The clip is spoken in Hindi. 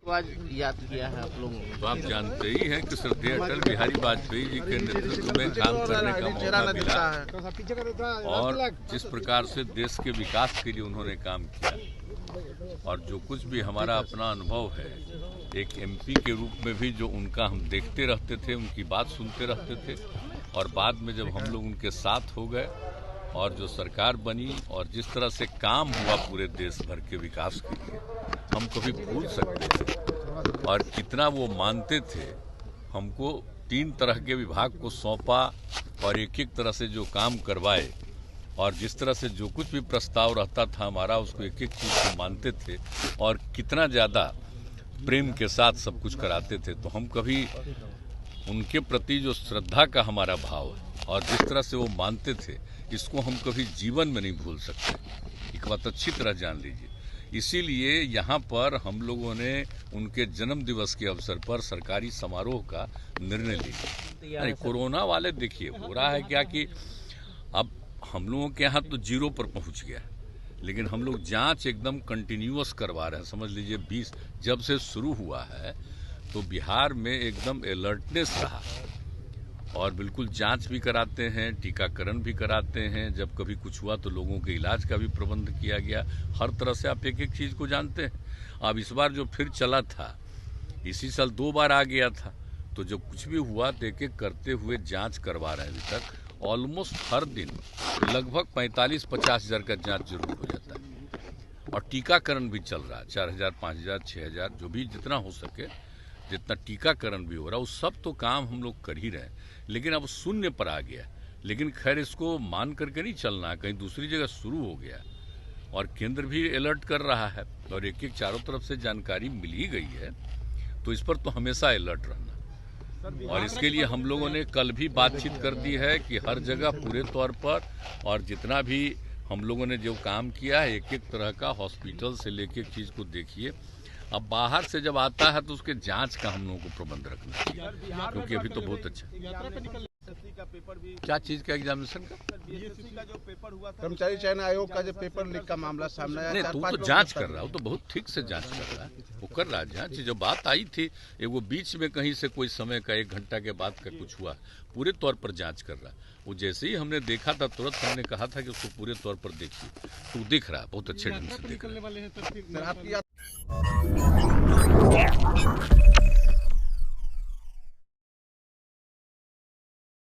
आज याद किया है आप लोगों ने? तो आप जानते ही हैं कि श्रद्धेय अटल बिहारी वाजपेयी जी के नेतृत्व में काम करने का मौका मिला और जिस प्रकार से देश के विकास के लिए उन्होंने काम किया और जो कुछ भी हमारा अपना अनुभव है एक एमपी के रूप में भी जो उनका हम देखते रहते थे, उनकी बात सुनते रहते थे और बाद में जब हम लोग उनके साथ हो गए और जो सरकार बनी और जिस तरह से काम हुआ पूरे देश भर के विकास के लिए हम कभी भूल सकते थे और कितना वो मानते थे। हमको 3 तरह के विभाग को सौंपा और एक एक तरह से जो काम करवाए और जिस तरह से जो कुछ भी प्रस्ताव रहता था हमारा उसको एक एक चीज़ को मानते थे और कितना ज़्यादा प्रेम के साथ सब कुछ कराते थे। तो हम कभी उनके प्रति जो श्रद्धा का हमारा भाव है और जिस तरह से वो मानते थे इसको हम कभी जीवन में नहीं भूल सकते। एक बात अच्छी तरह जान लीजिए। इसीलिए यहाँ पर हम लोगों ने उनके जन्म दिवस के अवसर पर सरकारी समारोह का निर्णय लिया। कोरोना वाले देखिए हो रहा है क्या कि अब हम लोगों के यहाँ तो 0 पर पहुँच गया, लेकिन हम लोग जांच एकदम कंटिन्यूअस करवा रहे हैं। समझ लीजिए 20 जब से शुरू हुआ है तो बिहार में एकदम अलर्टनेस रहा और बिल्कुल जांच भी कराते हैं, टीकाकरण भी कराते हैं। जब कभी कुछ हुआ तो लोगों के इलाज का भी प्रबंध किया गया। हर तरह से आप एक एक चीज़ को जानते हैं। अब इस बार जो फिर चला था, इसी साल 2 बार आ गया था, तो जब कुछ भी हुआ तो एक एक करते हुए जांच करवा रहे हैं। अभी तक ऑलमोस्ट हर दिन लगभग 45-50 हज़ार का जाँच जरूर हो जाता है और टीकाकरण भी चल रहा है। 4000, 5000, 6000 जो भी जितना हो सके, जितना टीकाकरण भी हो रहा है उस सब तो काम हम लोग कर ही रहे हैं। लेकिन अब 0 पर आ गया। लेकिन खैर इसको मान करके नहीं चलना, कहीं दूसरी जगह शुरू हो गया और केंद्र भी अलर्ट कर रहा है और एक एक चारों तरफ से जानकारी मिल ही गई है, तो इस पर तो हमेशा अलर्ट रहना। और इसके लिए हम लोगों ने कल भी बातचीत कर दी है कि हर जगह पूरे तौर पर और जितना भी हम लोगों ने जो काम किया है एक एक तरह का हॉस्पिटल से लेके एक चीज़ को देखिए। अब बाहर से जब आता है तो उसके जांच का हम लोगों को प्रबंध रखना चाहिए, क्योंकि अभी तो बहुत अच्छा। क्या चीज का एग्जामिनेशन का? बीएसएससी का जो पेपर हुआ था, कर्मचारी चयन आयोग का जो पेपर लीक का मामला सामने आया। नहीं, तो जांच कर रहा है, तो बहुत ठीक से जांच कर रहा है, वो कर रहा है जांच। जो बात आई थी वो बीच में कहीं से कोई समय का 1 घंटा के बाद का कुछ हुआ, पूरे तौर पर जांच कर रहा है। वो जैसे ही हमने देखा था तुरंत हमने कहा था कि उसको पूरे तौर पर देखिए, तो दिख रहा है, बहुत अच्छे ढंग से दिख रहा है।